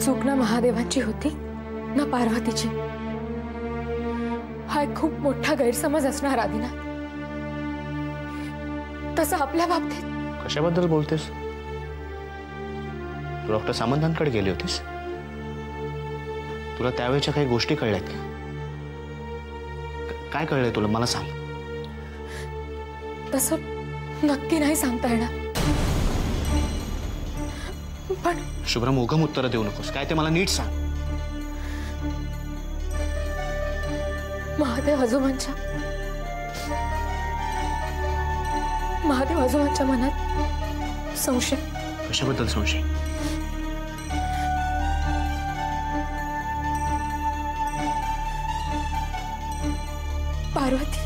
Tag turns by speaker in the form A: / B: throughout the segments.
A: चूक ना महादेवांची होती ना पार्वतीची। हा एक खूप मोठा गैरसमज असणार आदिनाथ। तसं आपल्या बाबतीत
B: कशाबद्दल बोलतेस? तू डॉक्टर सामंतांकडे गेली होतीस? तुला त्यावेळेच्या काही गोष्टी कळल्यात का? काय कळलंय तुला मला सांग।
A: तसं नक्की नाही सांगता येणार, पण
B: शुभ्रा मुघम उत्तर देऊ नकोस, काय ते मला नीट सांग।
A: महादेव आजोबांच्या मनात संशय।
B: कशाबद्दल संशय?
A: पार्वती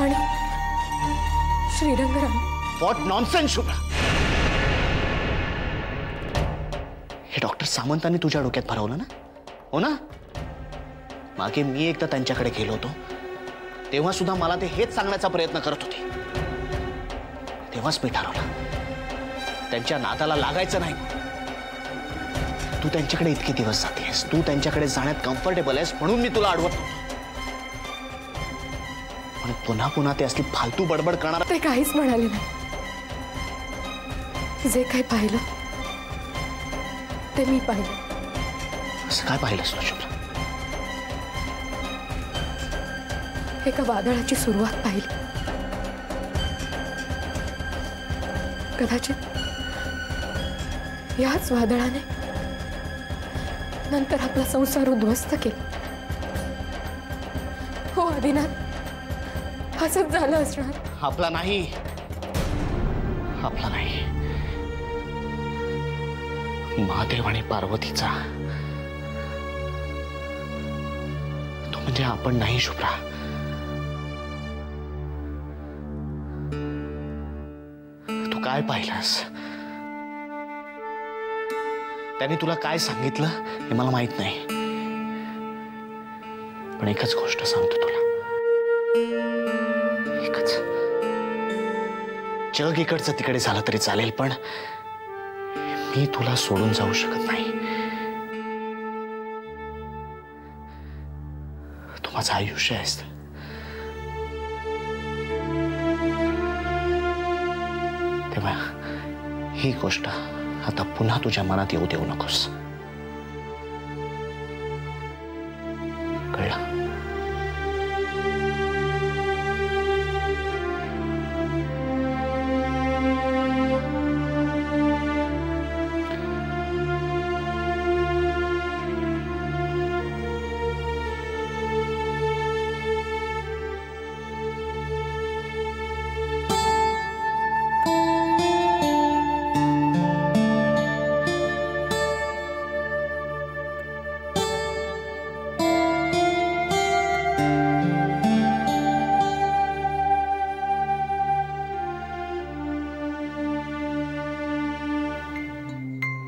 A: आणि श्रीरंगराम।
B: What nonsense Shubhra! हे डॉक्टर सामंतांनी तुझ्या डोक्यात भरवलं ना? हो ना? मागे मी एकदा त्यांच्याकडे गेलो होतो, तेव्हा सुद्धा मला ते हेच सांगण्याचा प्रयत्न करत होते। तेव्हाच मी ठरवलं त्यांच्या नादाला लागायचं नाही। तू त्यांच्याकडे इतके दिवस जातेस, तू त्यांच्याकडे जाण्यात कम्फर्टेबल आहेस म्हणून मी तुला अडवत नव्हतो। पण पुन्हा पुन्हा ते असली फालतू बडबड करणार।
A: ते काहीच म्हणाले नाही। जे काही पाहिलं ते मी पाहिलं।
B: असं काय पाहिलंस तू शुभ्रा?
A: एका वादळाची सुरुवात पाहिली। कदाचित याच वादळाने नंतर आपला संसार उद्ध्वस्त केला। हो आदिनाथ, असंच झालं असणार।
B: आपला नाही, आपला नाही, महादेव आणि पार्वतीचा। तो म्हणजे आपण नाही शुभ्रा। तू काय पाहिलास? त्याने तुला काय सांगितलं हे मला माहित नाही, पण एकच गोष्ट सांगतो तुला, एकच। जग इकडचं तिकडे झालं तरी चालेल, पण मी तुला सोडून जाऊ शकत नाही। तू माझं आयुष्य आहेस। तेव्हा ही गोष्ट आता पुन्हा तुझ्या मनात येऊ देऊ नकोस, कळलं?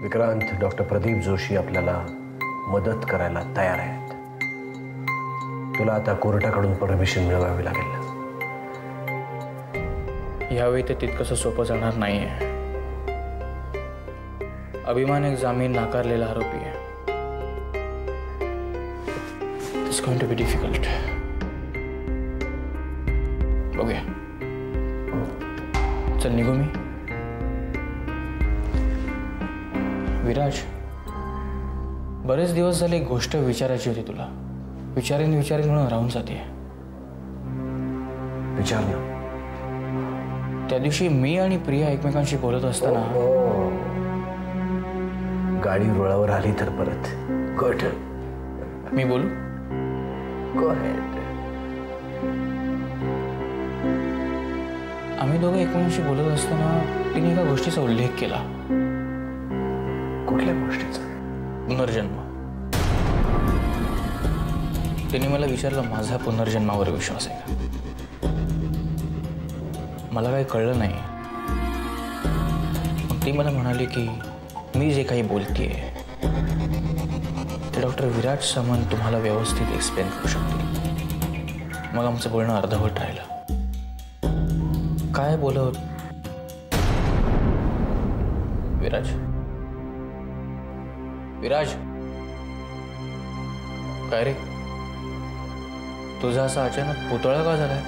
C: विक्रांत, डॉक्टर प्रदीप जोशी आपल्याला मदत करायला तयार आहेत। तुला आता कोर्टाकडून परमिशन मिळवावी लागेल।
D: यावेळी ते तितकंसं सोपं जाणार नाहीये। अभिमान एक जामीन नाकारलेला आरोपी आहे। It's going to be difficult. बघूया, चल निघू मी। विराज, बरेच दिवस झाले एक गोष्ट विचारायची होती तुला। विचारेन म्हणून राहून जाते।
C: विचार ना।
D: त्या दिवशी मी आणि प्रिया एकमेकांशी बोलत असताना
C: गाडी रुळावर आली तर परत गोठ।
D: मी बोलू?
C: Go ahead.
D: आम्ही दोघे एकमेकांशी बोलत असताना तिने एका गोष्टीचा उल्लेख केला।
C: कुठल्या गोष्टीचा?
D: पुनर्जन्म। तिने मला विचारलं, माझा पुनर्जन्मावर विश्वास आहे का? मला काही कळलं नाही। मग ती मला म्हणाली की मी जे काही बोलतेय ते डॉक्टर विराज सामंत तुम्हाला व्यवस्थित एक्सप्लेन करू शकतील। मग आमचं बोलणं अर्धवट राहिलं। काय बोलत विराज, विराज, काय रे, तुझा असा अचानक पुतळा का झालाय?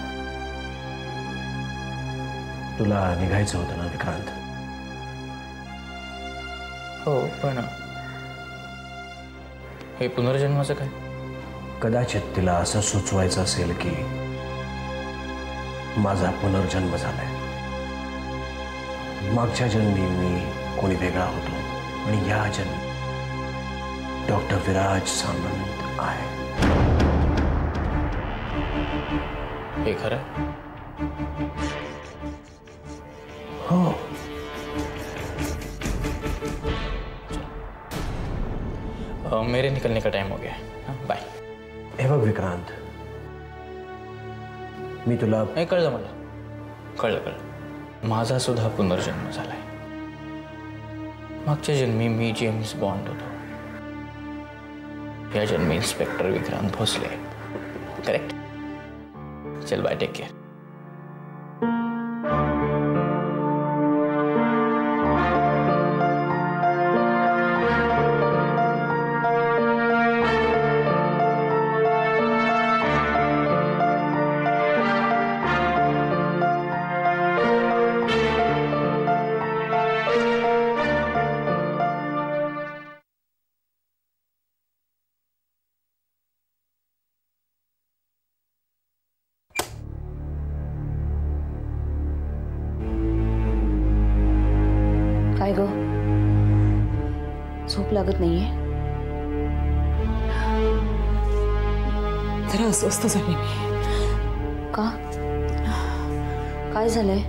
C: तुला निघायचं होतं ना विक्रांत?
D: हो, पण हे पुनर्जन्माचं काय?
C: कदाचित तिला असं सुचवायचं असेल की माझा पुनर्जन्म झालाय. मागच्या जन्मी मी कोणी वेगळा होतो आणि या जन्मी डॉक्टर विराज सामंत आहे.
D: हे खरं?
C: हो.
D: मेरे निकलने का टाइम हो गया. बाय.
C: हे बघ विक्रांत, मी तुला
D: नाही, कळलं मला, कळलं. माझा सुद्धा पुनर्जन्म झालाय. मागच्या जन्मी मी जेम्स बॉन्ड होतो, या जन्मी इन्स्पेक्टर विक्रांत भोसले. करेक्ट? चल बाय, टेक केअर.
E: काय ग, झोप लागत नाहीये?
A: जरा अस्वस्थ झाली मी.
E: का? काय झालंय?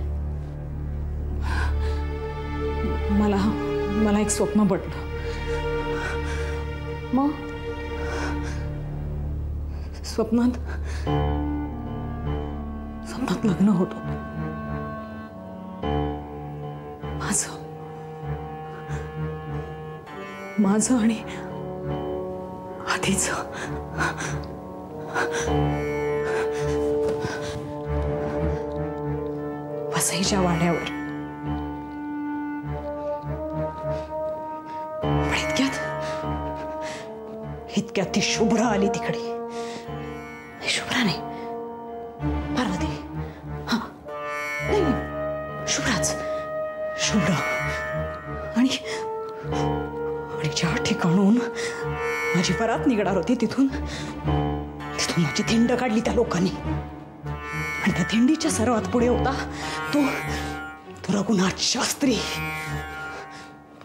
A: मला एक स्वप्न पडलं.
E: मग
A: स्वप्नात लग्न होत होतं माझं आणि आधीच. वसईच्या वाड्यावर. पण इतक्यात ती शुभ्रा आली तिकडे.
E: शुभ्रा नाही, पार्वती.
A: हा, नाही, शुभ्रा. आणि ज्या ठिकाणून माझी परात निघणार होती तिथून माझी थिंड काढली त्या लोकांनी. आणि त्या थिंडीच्या सर्वात पुढे होता तो रघुनाथ शास्त्री.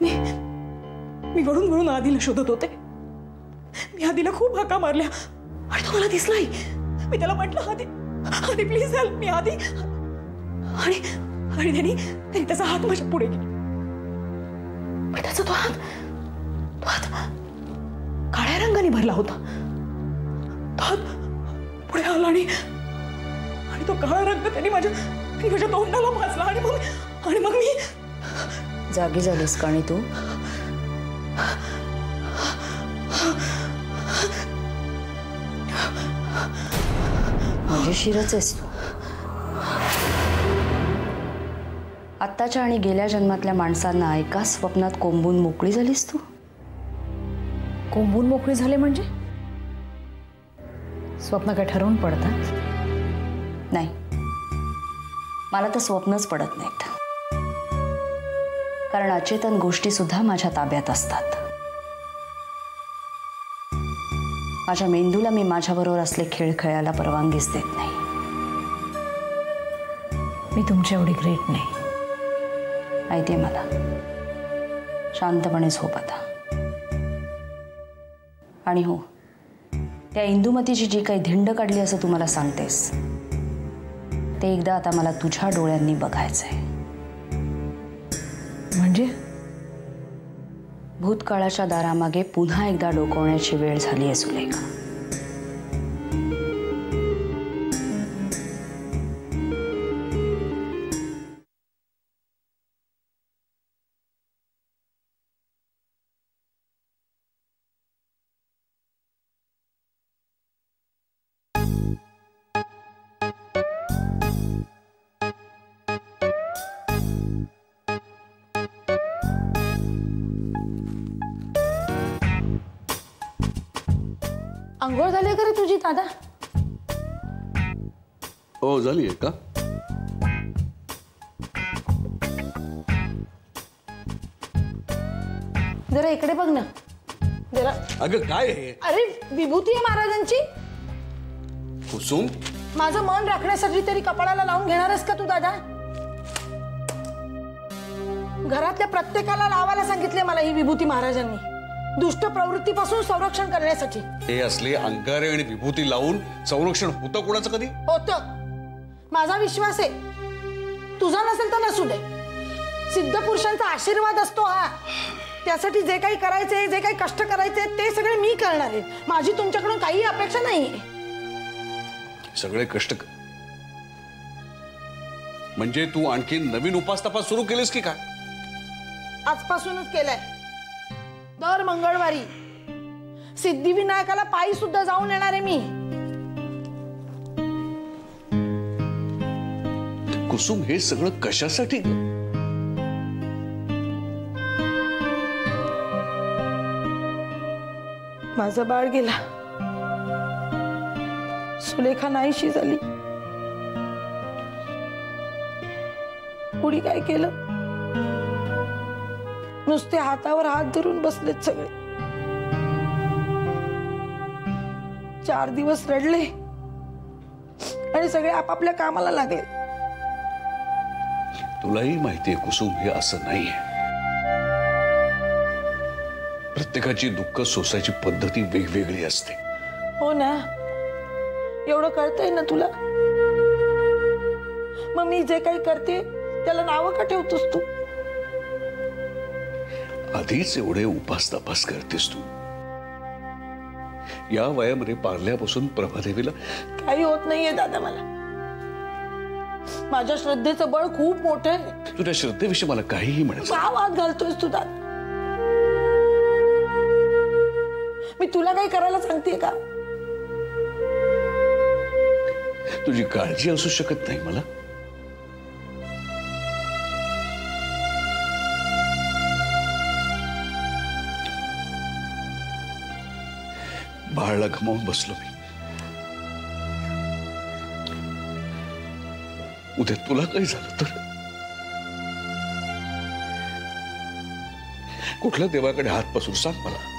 A: मी वळून आधीला शोधत होते. मी आधीला खूप हाका मारल्या आणि तो मला दिसलाही. मी त्याला म्हटलं, आधी प्लीज हेल्प मी, आधी. आणि त्यांनी त्याचा हात माझ्या पुढे गेला. पण त्याचा तो हात काळ्या रंगाने भरला होता. तो हात पुढे आला आणि तो काळा रंग त्यांनी माझ्या तोंडाला भाजला. आणि मग मी
E: जागी झालीस का? आणि तू मजेशीरच आहेस तू. आत्ताच्या आणि गेल्या जन्मातल्या माणसांना एका स्वप्नात कोंबून मोकळी झालीस तू.
A: कोंबून मोकळी झाले म्हणजे? स्वप्न काय ठरवून पडतात?
E: नाही, मला तर स्वप्नच पडत नाहीत. कारण अचेतन गोष्टी सुद्धा माझ्या ताब्यात असतात. माझ्या मेंदूला मी माझ्याबरोबर असले खेळ खेळायला परवानगीच देत नाही.
A: मी तुमच्या एवढी ग्रेट नाही.
E: माहितीये मला. शांतपणे झोप आता. आणि हो, त्या इंदुमतीची जी काही धिंड काढली असं तू मला सांगतेस, ते एकदा आता मला तुझ्या डोळ्यांनी बघायचंय.
A: म्हणजे?
E: भूतकाळाच्या दारामागे पुन्हा एकदा डोकावण्याची वेळ झाली आहे सुलेखा.
F: अंघोळ झाली का रे तुझी दादा?
G: हो झाली आहे का?
F: जरा इकडे बघ ना जरा.
G: अगं काय आहे?
F: अरे विभूती आहे महाराजांची.
G: कुसुम,
F: माझं मन राखण्यासाठी तरी कपाळाला लावून घेणारस का तू दादा? घरातल्या प्रत्येकाला लावायला सांगितले मला ही विभूती महाराजांनी, दुष्ट प्रवृत्तीपासून संरक्षण करण्यासाठी.
G: हे असले अंगारे आणि विभूती लावून संरक्षण होतं कोणाचं कधी?
F: होतं. माझा विश्वास आहे. तुझा नसेल तर नसू दे. सिद्ध पुरुषांचा आशीर्वाद असतो हा. त्यासाठी जे काही करायचे, जे काही कष्ट करायचे ते सगळे मी करणार आहे. माझी तुमच्याकडून काही अपेक्षा नाहीये.
G: सगळे कष्ट म्हणजे तू आणखी नवीन उपासतापास सुरू केलीस की काय?
F: आजपासूनच केलंय. दर मंगळवारी सिद्धिविनायकाला पायी सुद्धा जाऊन येणार आहे मी.
G: कुसुम, हे सगळं कशासाठी?
F: माझा बाळ गेला, सुलेखा नाहीशी झाली. कुणी काय केलं? नुसते हातावर हात धरून बसलेत सगळे. 4 दिवस रडले आणि सगळे आपापल्या कामाला लागले.
G: तुलाही माहितीये कुसुम, हे असं नाहीये. प्रत्येकाची दुःख सोसायची पद्धती वेगवेगळी असते.
F: हो ना, एवढं कळतंय ना तुला. मग मी जे काही करते त्याला नाव का ठेवतोस तू?
G: आधीच एवढे उपास तपास करतेस तू. या वयामध्ये पारल्यापासून प्रभादेवीला
F: काही होत नाहीये दादा. मला माझ्या श्रद्धेचं बळ खूप मोठं आहे.
G: तुझ्या श्रद्धेविषयी मला काहीही म्हणायचं.
F: का वाद घालतोयस तू दादा? मी तुला काही करायला सांगतेय का?
G: तुझी काळजी असू शकत नाही मला? बाळाला गमावून बसलो मी. उद्या तुला काही झालं तर कुठल्या देवाकडे हात पसरून सांग मला.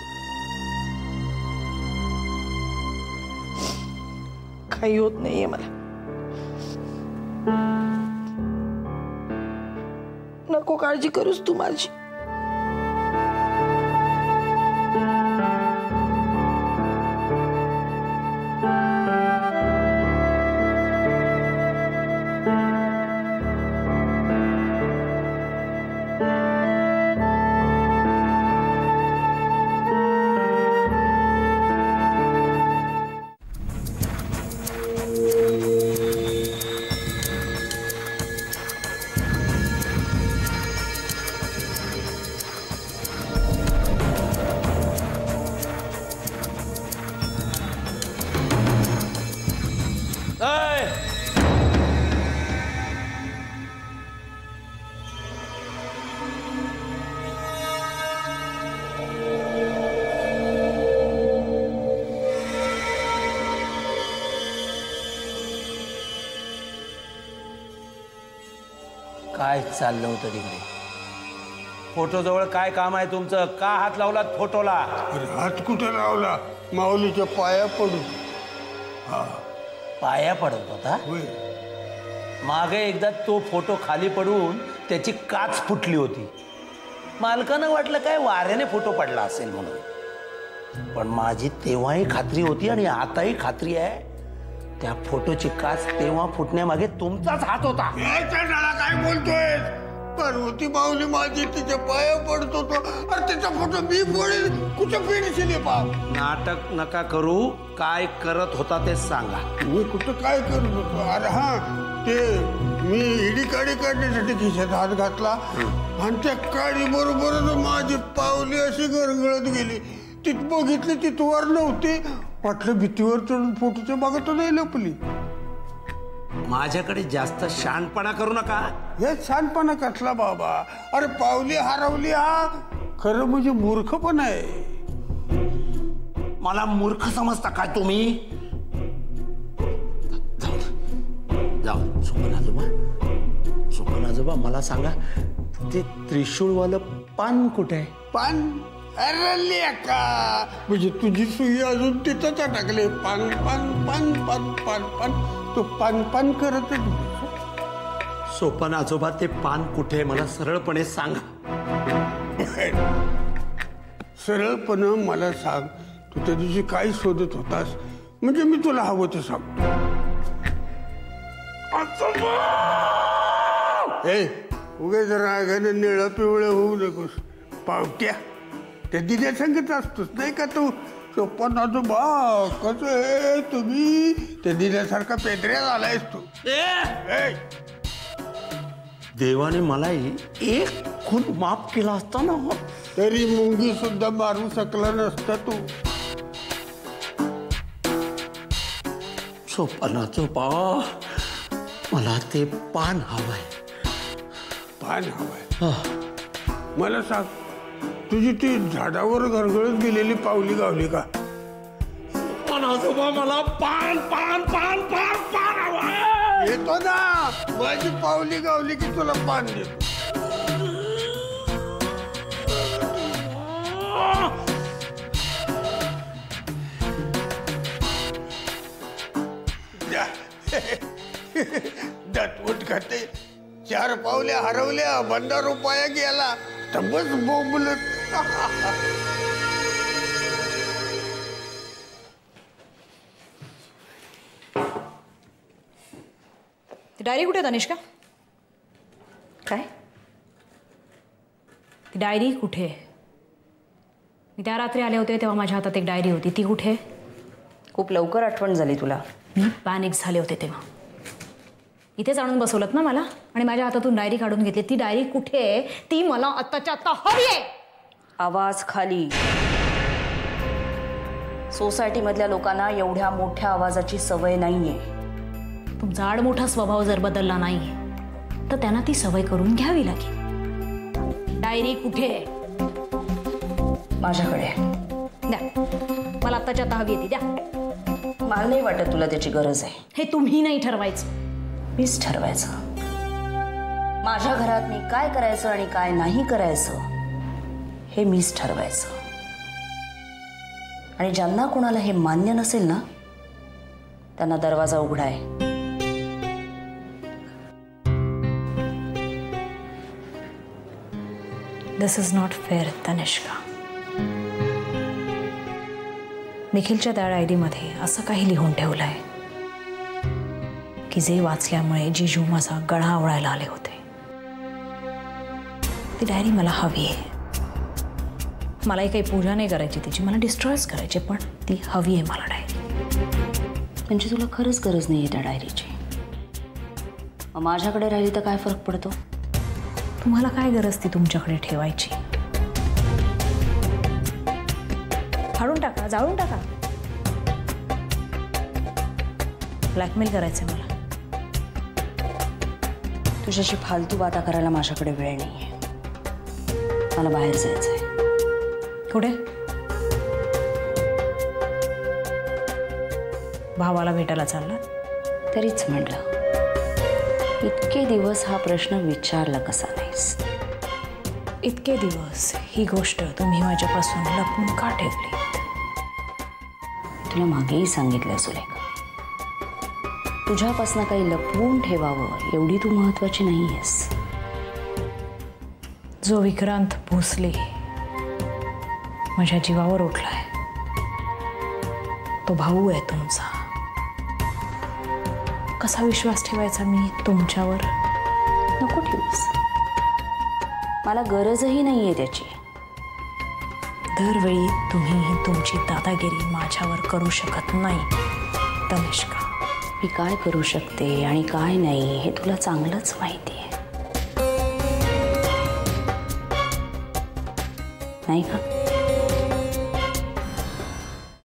F: काही होत नाहीये मला. नको काळजी करूस तू माझी.
H: काय चाललं होतं तिकडे? फोटो जवळ काय काम आहे तुमचं? का हात लावलात फोटोला?
I: हात कुठे लावला? माऊलीच्या पाया पडू.
H: पाया पडत होता? मागे एकदा तो फोटो खाली पडून त्याची काच फुटली होती. मालकानं वाटलं काय वाऱ्याने फोटो पडला असेल म्हणून. पण माझी तेव्हाही खात्री होती आणि आताही खात्री आहे, त्या फोटोची काच तेव्हा फुटण्यामागे तुमचाच हात होता.
I: काय बोलतोय? पार्वती माऊली माझी तिच्या पाया पडत होतो. अरे त्याचा फोटो मी फोडेल, कुठं पेडशील बाप?
H: नाटक नका करू. काय करत होता ते सांगा.
I: मी कुठं काय करत होतो? अरे हा, ते मी इडी काडी काढण्यासाठी खिशात हात घातला आणि त्या काडी बरोबरच माझी पावली अशी गरगळत गेली. तिथ बघितली, तिथवर नव्हती. वाटलं भीतीवर चढून फोटोच्या मागे तो नाही लपली.
H: माझ्याकडे जास्त शहाणपणा करू नका.
I: हे शहाणपणा कसला बाबा? अरे पावली हरवली हा खरं म्हणजे मूर्खपण आहे.
H: मला मूर्ख समजता काय तुम्ही? जाऊ सुपन आजोबा मला सांगा, ते त्रिशूळवालं पान कुठे आहे?
I: पान? अरे का म्हणजे तुझी सुई अजून तिथंच टाकले. पान पान पान पान पान पान तू पान पान करत.
H: सोपन आजोबा ते पान कुठे मला सरळपणे सांगा.
I: सरळपणे मला सांग, तू त्या दिवशी काय शोधत होतास, म्हणजे मी तुला हवं ते सांगतो. उगे जरा रागाने निळं पिवळं होऊ नकोस. पावट्या त्या दिद्या सांगत असतोस नाही का तू? सोपन आजोबा कसं आहे तुम्ही, त्या दिद्यासारखा पेत्र्या झालायस तू.
H: देवाने मला एक खून माफ केला असता ना,
I: तरी मुंगी सुद्धा मारू शकला नसता तू.
H: सोपनाचोबा मला ते पान हवंय.
I: पान हवंय? मला सांग, तुझी ती झाडावर घरघळत गेलेली पावली गावली का?
H: आजोबा मला पान पान पान पान पान हवंय.
I: येतो ना, माझी पावली गावली की तुला पान देतो. दत्वट खाते, 4 पावल्या हरवल्या, 15 रुपया गेला, तबच बोंबलत.
A: डायरी कुठे तनिष्का?
E: काय?
A: ती डायरी कुठे? मी त्या रात्री आले होते तेव्हा माझ्या हातात एक डायरी होती, ती कुठे?
E: खूप लवकर आठवण झाली तुला.
A: मी पॅनिक झाले होते तेव्हा. इथेच आणून बसवलत ना मला आणि माझ्या हातातून डायरी काढून घेतली. ती डायरी कुठे आहे? ती मला आत्ताच्या आत्ता हवी आहे.
E: आवाज खाली. सोसायटीमधल्या लोकांना एवढ्या मोठ्या आवाजाची सवय नाहीये.
A: तुमचा आडमोठा स्वभाव जर बदलला नाही तर त्यांना ती सवय करून घ्यावी लागेल. डायरी कुठे आहे?
E: माझ्याकडे.
A: द्या, मला आत्ताच्या आता हवी आहे ती द्या.
E: मला नाही वाटत तुला त्याची गरज आहे.
A: हे तुम्ही नाही ठरवायचं,
E: मीच ठरवायचं. माझ्या घरात मी काय करायचं आणि काय नाही करायचं हे मीच ठरवायचं. आणि ज्यांना कोणाला हे मान्य नसेल ना, त्यांना दरवाजा उघडा आहे.
A: दिस इज नॉट फेअर तनिष्का. निखिलच्या त्या डायरीमध्ये असं काही लिहून ठेवलंय की जे वाचल्यामुळे जिजू माझा गळा आवळायला आले होते. ती डायरी मला हवी आहे. मलाही काही पूजा नाही करायची तिची, मला डिस्ट्रॉयच करायची, पण ती हवी आहे मला डायरी.
E: म्हणजे तुला खरंच गरज नाही आहे त्या डायरीची? माझ्याकडे राहिली तर काय फरक पडतो?
A: तुम्हाला काय गरज ती तुमच्याकडे ठेवायची? फाडून टाका, जाळून टाका. ब्लॅकमेल करायचंय मला.
E: तुझ्याशी फालतू बाता करायला माझ्याकडे वेळ नाहीये. मला बाहेर जायचंय.
A: कुठे? भावाला भेटायला चालला?
E: तरीच म्हटलं, इतके दिवस हा प्रश्न विचारला कसा नाहीस?
A: इतके दिवस ही गोष्ट तुम्ही माझ्यापासून लपवून का ठेवली?
E: तुला मागेही सांगितलं सुलेखा, तुझ्यापासून काही लपवून ठेवावं एवढी तू महत्वाची नाहीयेस.
A: जो विक्रांत भोसले माझ्या जीवावर उठलाय तो भाऊ आहे तुमचा. कसा विश्वास ठेवायचा मी तुमच्यावर?
E: नको ठेवूस, मला गरजही नाहीये त्याची.
A: दरवेळी तुम्ही तुमची दादागिरी माझ्यावर करू शकत नाही तनिष्का.
E: मी काय करू शकते आणि काय नाही हे तुला चांगलंच माहिती आहे, नाही का?